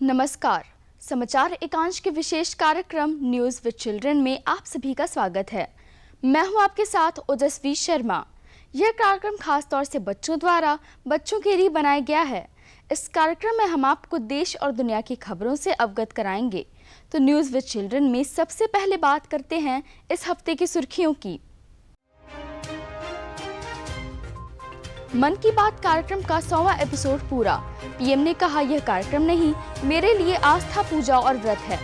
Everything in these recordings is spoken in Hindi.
नमस्कार। समाचार एकांश के विशेष कार्यक्रम न्यूज़ विद चिल्ड्रन में आप सभी का स्वागत है। मैं हूं आपके साथ ओजस्वी शर्मा। यह कार्यक्रम खास तौर से बच्चों द्वारा बच्चों के लिए बनाया गया है। इस कार्यक्रम में हम आपको देश और दुनिया की खबरों से अवगत कराएंगे। तो न्यूज़ विद चिल्ड्रन में सबसे पहले बात करते हैं इस हफ्ते की सुर्खियों की। मन की बात कार्यक्रम का 100वां एपिसोड पूरा। पीएम ने कहा, यह कार्यक्रम नहीं, मेरे लिए आस्था, पूजा और व्रत है।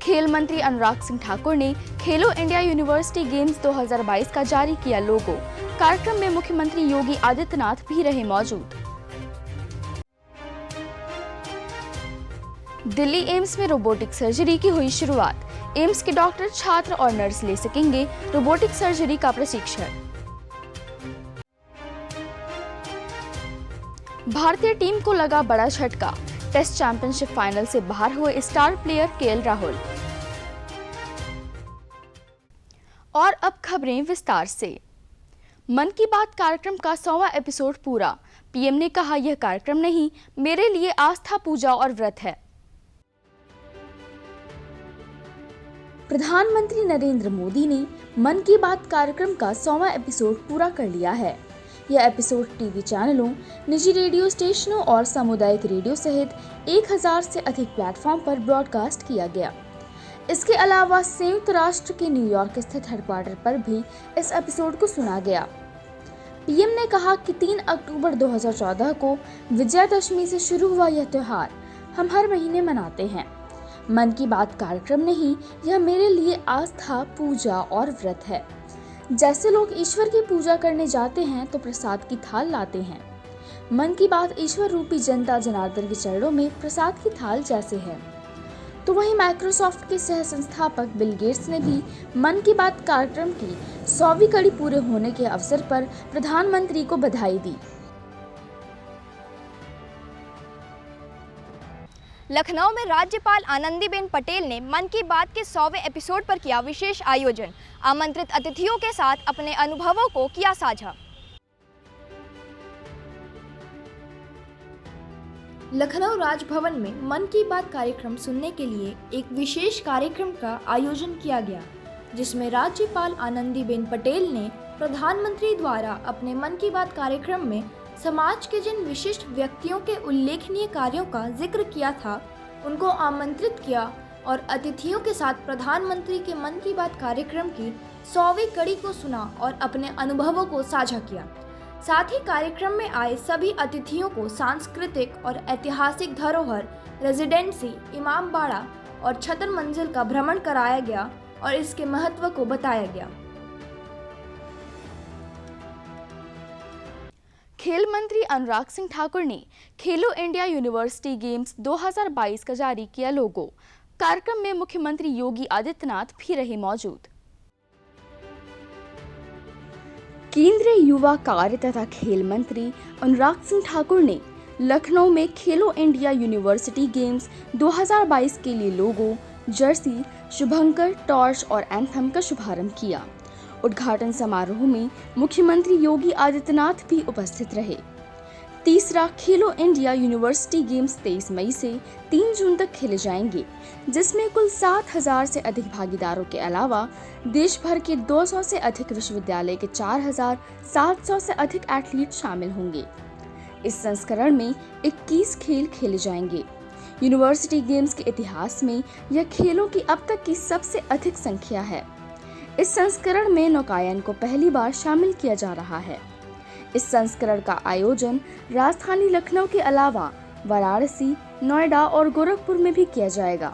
खेल मंत्री अनुराग सिंह ठाकुर ने खेलो इंडिया यूनिवर्सिटी गेम्स 2022 का जारी किया लोगो। कार्यक्रम में मुख्यमंत्री योगी आदित्यनाथ भी रहे मौजूद। दिल्ली एम्स में रोबोटिक सर्जरी की हुई शुरुआत। एम्स के डॉक्टर, छात्र और नर्स ले सकेंगे रोबोटिक सर्जरी का प्रशिक्षण। भारतीय टीम को लगा बड़ा झटका। टेस्ट चैंपियनशिप फाइनल से बाहर हुए स्टार प्लेयर केएल राहुल। और अब खबरें विस्तार से। मन की बात कार्यक्रम का 100वां एपिसोड पूरा। पीएम ने कहा, यह कार्यक्रम नहीं, मेरे लिए आस्था, पूजा और व्रत है। प्रधानमंत्री नरेंद्र मोदी ने मन की बात कार्यक्रम का 100वां एपिसोड पूरा कर लिया है। यह एपिसोड टीवी चैनलों, निजी रेडियो स्टेशनों और सामुदायिक रेडियो सहित 1000 से अधिक प्लेटफॉर्म पर ब्रॉडकास्ट किया गया। इसके अलावा संयुक्त राष्ट्र के न्यूयॉर्क स्थित हेडक्वार्टर पर भी इस एपिसोड को सुना गया। पीएम ने कहा कि 3 अक्टूबर 2014 को विजयादशमी से शुरू हुआ यह त्योहार हम हर महीने मनाते हैं। मन की बात कार्यक्रम नहीं, यह मेरे लिए आस्था, पूजा और व्रत है। जैसे लोग ईश्वर की पूजा करने जाते हैं तो प्रसाद की थाल लाते हैं। मन की बात ईश्वर रूपी जनता जनार्दन के चरणों में प्रसाद की थाल जैसे है। तो वहीं माइक्रोसॉफ्ट के सह संस्थापक बिल गेट्स ने भी मन की बात कार्यक्रम की 100वीं कड़ी पूरे होने के अवसर पर प्रधानमंत्री को बधाई दी। लखनऊ में राज्यपाल आनंदीबेन पटेल ने मन की बात के 100वें एपिसोड पर किया विशेष आयोजन। आमंत्रित अतिथियों के साथ अपने अनुभवों को किया साझा। लखनऊ राजभवन में मन की बात कार्यक्रम सुनने के लिए एक विशेष कार्यक्रम का आयोजन किया गया, जिसमें राज्यपाल आनंदीबेन पटेल ने प्रधानमंत्री द्वारा अपने मन की बात कार्यक्रम में समाज के जिन विशिष्ट व्यक्तियों के उल्लेखनीय कार्यों का जिक्र किया था, उनको आमंत्रित किया और अतिथियों के साथ प्रधानमंत्री के मन की बात कार्यक्रम की 100वीं कड़ी को सुना और अपने अनुभवों को साझा किया। साथ ही कार्यक्रम में आए सभी अतिथियों को सांस्कृतिक और ऐतिहासिक धरोहर, रेजिडेंसी, इमामबाड़ा और छतर मंजिल का भ्रमण कराया गया और इसके महत्व को बताया गया। खेल मंत्री अनुराग सिंह ठाकुर ने खेलो इंडिया यूनिवर्सिटी गेम्स 2022 का जारी किया लोगो। कार्यक्रम में मुख्यमंत्री योगी आदित्यनाथ भी रहे मौजूद। केंद्रीय युवा कार्य तथा खेल मंत्री अनुराग सिंह ठाकुर ने लखनऊ में खेलो इंडिया यूनिवर्सिटी गेम्स 2022 के लिए लोगो, जर्सी, शुभंकर, टॉर्च और एंथम का शुभारंभ किया। उद्घाटन समारोह में मुख्यमंत्री योगी आदित्यनाथ भी उपस्थित रहे। तीसरा खेलो इंडिया यूनिवर्सिटी गेम्स 23 मई से 3 जून तक खेले जाएंगे, जिसमें कुल 7000 से अधिक भागीदारों के अलावा देश भर के 200 से अधिक विश्वविद्यालय के 4700 से अधिक एथलीट शामिल होंगे। इस संस्करण में 21 खेल खेले जाएंगे। यूनिवर्सिटी गेम्स के इतिहास में यह खेलों की अब तक की सबसे अधिक संख्या है। इस संस्करण में नौकायन को पहली बार शामिल किया जा रहा है। इस संस्करण का आयोजन राजधानी लखनऊ के अलावा वाराणसी, नोएडा और गोरखपुर में भी किया जाएगा।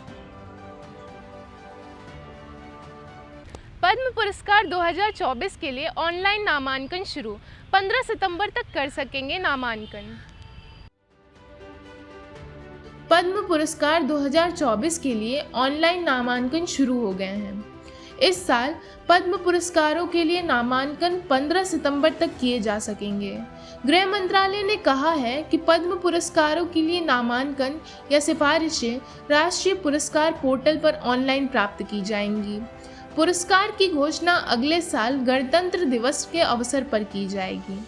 पद्म पुरस्कार 2024 के लिए ऑनलाइन नामांकन शुरू। 15 सितंबर तक कर सकेंगे नामांकन। पद्म पुरस्कार 2024 के लिए ऑनलाइन नामांकन शुरू हो गए हैं। इस साल पद्म पुरस्कारों के लिए नामांकन 15 सितंबर तक किए जा सकेंगे। गृह मंत्रालय ने कहा है कि पद्म पुरस्कारों के लिए नामांकन या सिफारिशें राष्ट्रीय पुरस्कार पोर्टल पर ऑनलाइन प्राप्त की जाएंगी। पुरस्कार की घोषणा अगले साल गणतंत्र दिवस के अवसर पर की जाएगी।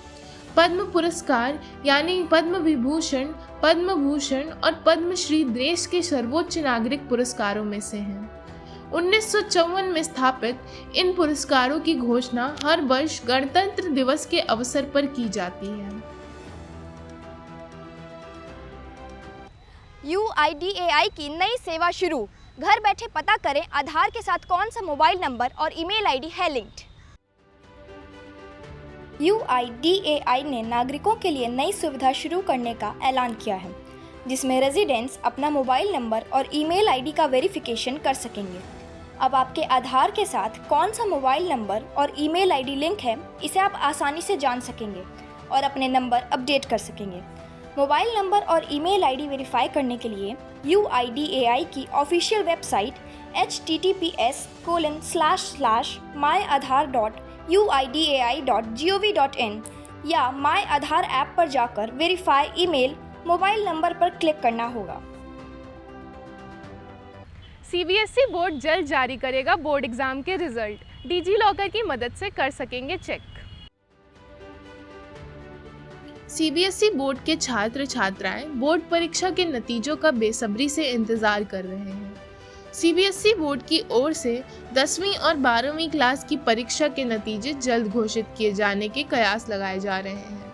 पद्म पुरस्कार यानी पद्म विभूषण, पद्म भूषण और पद्मश्री देश के सर्वोच्च नागरिक पुरस्कारों में से हैं। 1954 में स्थापित इन पुरस्कारों की घोषणा हर वर्ष गणतंत्र दिवस के अवसर पर की जाती है। UIDAI की नई सेवा शुरू। घर बैठे पता करें आधार के साथ कौन सा मोबाइल नंबर और ईमेल आईडी है लिंक्ड। UIDAI ने नागरिकों के लिए नई सुविधा शुरू करने का ऐलान किया है, जिसमें रेजिडेंट्स अपना मोबाइल नंबर और ईमेल आईडी का वेरिफिकेशन कर सकेंगे। अब आपके आधार के साथ कौन सा मोबाइल नंबर और ईमेल आईडी लिंक है, इसे आप आसानी से जान सकेंगे और अपने नंबर अपडेट कर सकेंगे। मोबाइल नंबर और ईमेल आईडी वेरीफाई करने के लिए UIDAI की ऑफिशियल वेबसाइट https://myadhar.uidai.gov.in या माई आधार ऐप पर जाकर वेरीफाई ईमेल मोबाइल नंबर पर क्लिक करना होगा। CBSE बोर्ड जल्द जारी करेगा बोर्ड एग्जाम के रिजल्ट। डिजी लॉकर की मदद से कर सकेंगे चेक। CBSE बोर्ड के छात्र छात्राएं बोर्ड परीक्षा के नतीजों का बेसब्री से इंतजार कर रहे हैं। CBSE बोर्ड की ओर से 10वीं और 12वीं क्लास की परीक्षा के नतीजे जल्द घोषित किए जाने के कयास लगाए जा रहे हैं।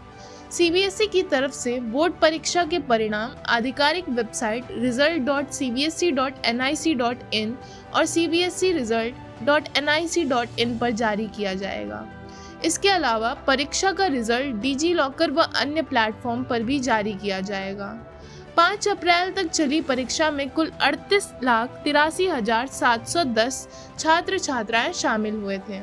CBSE की तरफ से बोर्ड परीक्षा के परिणाम आधिकारिक वेबसाइट result.cbse.nic.in और cbseresult.nic.in पर जारी किया जाएगा। इसके अलावा परीक्षा का रिजल्ट डिजी लॉकर व अन्य प्लेटफॉर्म पर भी जारी किया जाएगा। 5 अप्रैल तक चली परीक्षा में कुल 38,83,710 छात्र छात्राएं शामिल हुए थे,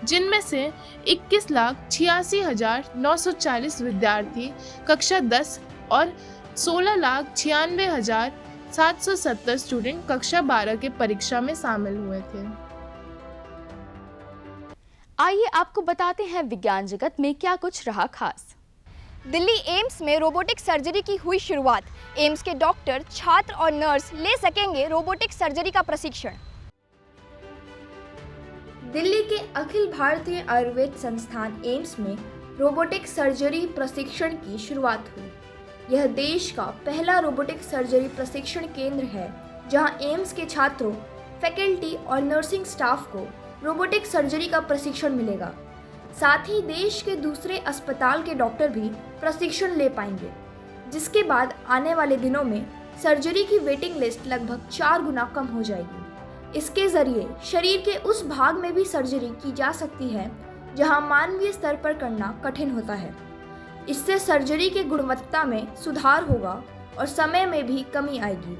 जिनमें से 21,86,940 विद्यार्थी कक्षा 10 और 16,96,770 स्टूडेंट कक्षा 12 के परीक्षा में शामिल हुए थे। आइए आपको बताते हैं विज्ञान जगत में क्या कुछ रहा खास। दिल्ली एम्स में रोबोटिक सर्जरी की हुई शुरुआत। एम्स के डॉक्टर, छात्र और नर्स ले सकेंगे रोबोटिक सर्जरी का प्रशिक्षण। दिल्ली के अखिल भारतीय आयुर्वेद संस्थान एम्स में रोबोटिक सर्जरी प्रशिक्षण की शुरुआत हुई। यह देश का पहला रोबोटिक सर्जरी प्रशिक्षण केंद्र है, जहां एम्स के छात्रों, फैकल्टी और नर्सिंग स्टाफ को रोबोटिक सर्जरी का प्रशिक्षण मिलेगा। साथ ही देश के दूसरे अस्पताल के डॉक्टर भी प्रशिक्षण ले पाएंगे, जिसके बाद आने वाले दिनों में सर्जरी की वेटिंग लिस्ट लगभग 4 गुना कम हो जाएगी। इसके जरिए शरीर के उस भाग में भी सर्जरी की जा सकती है जहां मानवीय स्तर पर करना कठिन होता है। इससे सर्जरी की गुणवत्ता में सुधार होगा और समय में भी कमी आएगी।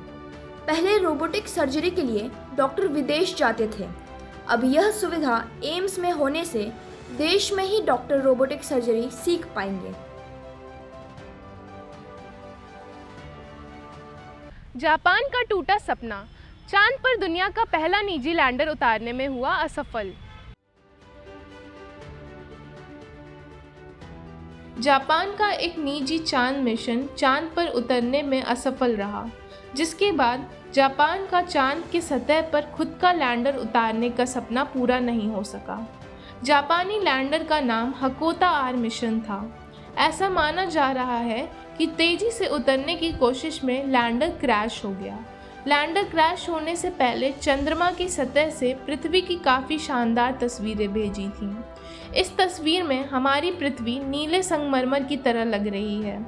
पहले रोबोटिक सर्जरी के लिए डॉक्टर विदेश जाते थे। अब यह सुविधा एम्स में होने से देश में ही डॉक्टर रोबोटिक सर्जरी सीख पाएंगे। जापान का टूटा सपना। चांद पर दुनिया का पहला निजी लैंडर उतारने में हुआ असफल। जापान का एक निजी चांद मिशन चांद पर उतरने में असफल रहा, जिसके बाद जापान का चांद की सतह पर खुद का लैंडर उतारने का सपना पूरा नहीं हो सका। जापानी लैंडर का नाम हकोता आर मिशन था। ऐसा माना जा रहा है कि तेजी से उतरने की कोशिश में लैंडर क्रैश हो गया। लैंडर क्रैश होने से पहले चंद्रमा की सतह से पृथ्वी की काफ़ी शानदार तस्वीरें भेजी थीं। इस तस्वीर में हमारी पृथ्वी नीले संगमरमर की तरह लग रही है,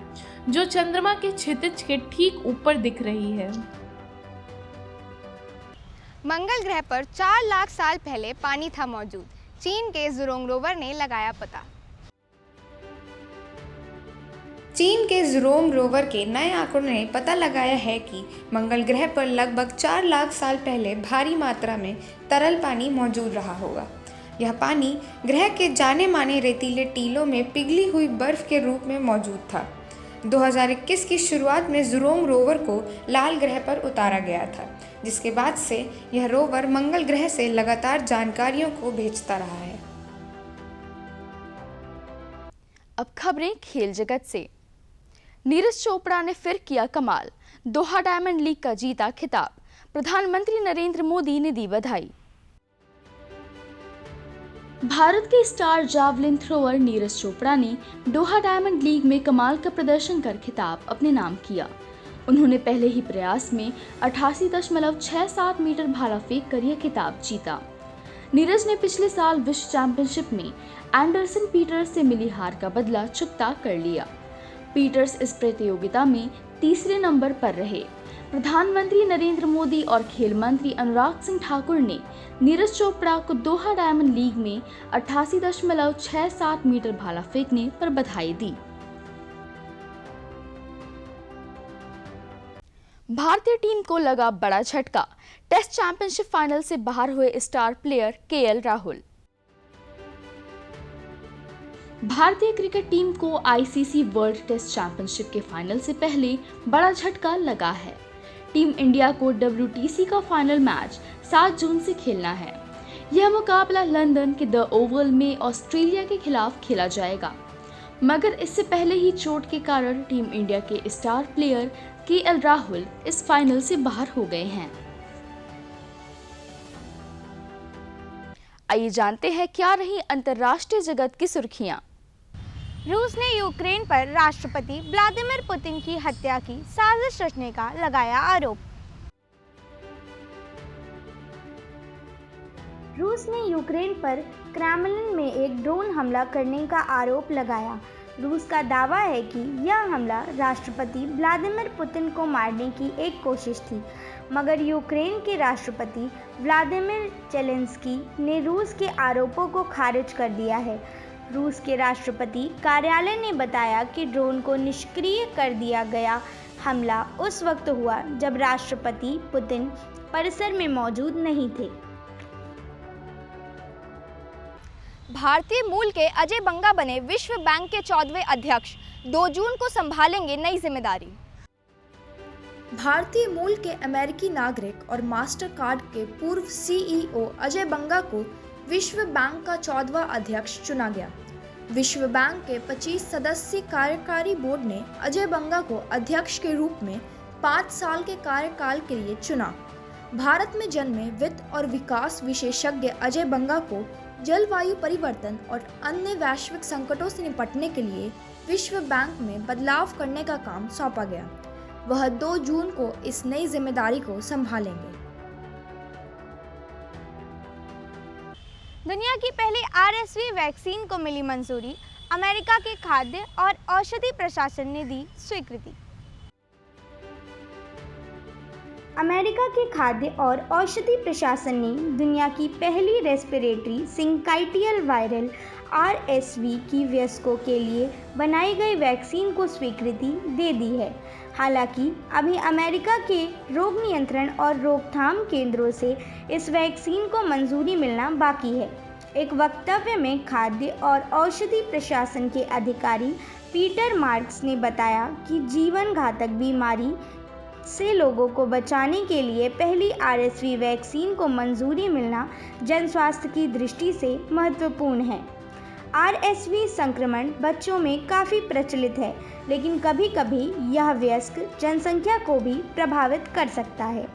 जो चंद्रमा के क्षितिज के ठीक ऊपर दिख रही है। मंगल ग्रह पर 4 लाख साल पहले पानी था मौजूद। चीन के ज़ुरोंग रोवर ने लगाया पता। चीन के ज़ुरोंग रोवर के नए आंकड़ों ने पता लगाया है कि मंगल ग्रह पर लगभग 4 लाख साल पहले भारी मात्रा में तरल पानी मौजूद रहा होगा। यह पानी ग्रह के जाने माने रेतीले टीलों में पिघली हुई बर्फ के रूप में मौजूद था। 2021 की शुरुआत में ज़ुरोंग रोवर को लाल ग्रह पर उतारा गया था, जिसके बाद से यह रोवर मंगल ग्रह से लगातार जानकारियों को भेजता रहा है। अब खबरें खेल जगत से। नीरज चोपड़ा ने फिर किया कमाल, दोहा डायमंड लीग का जीता खिताब। प्रधानमंत्री नरेंद्र मोदी ने दी बधाई। भारत के star javelin thrower Neeraj Chopra ने दोहा डायमंड लीग में कमाल का प्रदर्शन कर खिताब अपने नाम किया। उन्होंने पहले ही प्रयास में 88.67 मीटर भाला फेंक कर यह खिताब जीता। नीरज ने पिछले साल विश्व चैंपियनशिप में एंडरसन पीटर्स से मिली हार का बदला चुकता कर लिया। पीटर्स इस प्रतियोगिता में तीसरे नंबर पर रहे। प्रधानमंत्री नरेंद्र मोदी और खेल मंत्री अनुराग सिंह ठाकुर ने नीरज चोपड़ा को दोहा डायमंड लीग में 88.67 मीटर भाला फेंकने पर बधाई दी। भारतीय टीम को लगा बड़ा झटका। टेस्ट चैंपियनशिप फाइनल से बाहर हुए स्टार प्लेयर केएल राहुल। भारतीय क्रिकेट टीम को आईसीसी वर्ल्ड टेस्ट चैंपियनशिप के फाइनल से पहले बड़ा झटका लगा है। टीम इंडिया को WTC का फाइनल मैच 7 जून से खेलना है। यह मुकाबला लंदन के द ओवल में ऑस्ट्रेलिया के खिलाफ खेला जाएगा, मगर इससे पहले ही चोट के कारण टीम इंडिया के स्टार प्लेयर केएल राहुल इस फाइनल से बाहर हो गए हैं। आइए जानते हैं क्या रही अंतर्राष्ट्रीय जगत की सुर्खियां। रूस ने यूक्रेन पर राष्ट्रपति व्लादिमीर पुतिन की हत्या की साजिश रचने का लगाया आरोप। रूस ने यूक्रेन पर क्रेमलिन में एक ड्रोन हमला करने का आरोप लगाया। रूस का दावा है कि यह हमला राष्ट्रपति व्लादिमीर पुतिन को मारने की एक कोशिश थी, मगर यूक्रेन के राष्ट्रपति व्लादिमीर जेलेंस्की ने रूस के आरोपों को खारिज कर दिया है। रूस के राष्ट्रपति कार्यालय ने बताया कि ड्रोन को निष्क्रिय कर दिया गया। हमला उस वक्त हुआ जब राष्ट्रपति पुतिन परिसर में मौजूद नहीं थे। भारतीय मूल के अजय बंगा बने विश्व बैंक के 14वें अध्यक्ष। 2 जून को संभालेंगे नई जिम्मेदारी। भारतीय मूल के अमेरिकी नागरिक और मास्टर कार्ड के पूर्व CEO अजय बंगा को विश्व बैंक का 14वां अध्यक्ष चुना गया। विश्व बैंक के 25 सदस्यीय कार्यकारी बोर्ड ने अजय बंगा को अध्यक्ष के रूप में 5 साल के कार्यकाल के लिए चुना। भारत में जन्मे वित्त और विकास विशेषज्ञ अजय बंगा को जलवायु परिवर्तन और अन्य वैश्विक संकटों से निपटने के लिए विश्व बैंक में बदलाव करने का काम सौंपा गया। वह 2 जून को इस नई जिम्मेदारी को संभालेंगे। दुनिया की पहली RSV वैक्सीन को मिली मंजूरी। अमेरिका के खाद्य और औषधि प्रशासन ने दी स्वीकृति। अमेरिका के खाद्य और औषधि प्रशासन ने दुनिया की पहली रेस्पिरेटरी सिंकाइटियल वायरल RSV की वयस्कों के लिए बनाई गई वैक्सीन को स्वीकृति दे दी है। हालांकि अभी अमेरिका के रोग नियंत्रण और रोकथाम केंद्रों से इस वैक्सीन को मंजूरी मिलना बाकी है। एक वक्तव्य में खाद्य और औषधि प्रशासन के अधिकारी पीटर मार्क्स ने बताया कि जीवन घातक बीमारी से लोगों को बचाने के लिए पहली RSV वैक्सीन को मंजूरी मिलना जनस्वास्थ्य की दृष्टि से महत्वपूर्ण है। RSV संक्रमण बच्चों में काफ़ी प्रचलित है, लेकिन कभी-कभी यह वयस्क जनसंख्या को भी प्रभावित कर सकता है।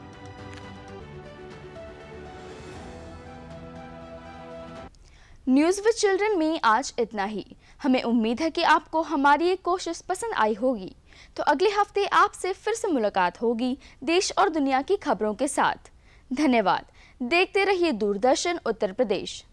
न्यूज़ विद चिल्ड्रन में आज इतना ही। हमें उम्मीद है कि आपको हमारी ये कोशिश पसंद आई होगी। तो अगले हफ्ते आपसे फिर से मुलाकात होगी देश और दुनिया की खबरों के साथ। धन्यवाद। देखते रहिए दूरदर्शन उत्तर प्रदेश।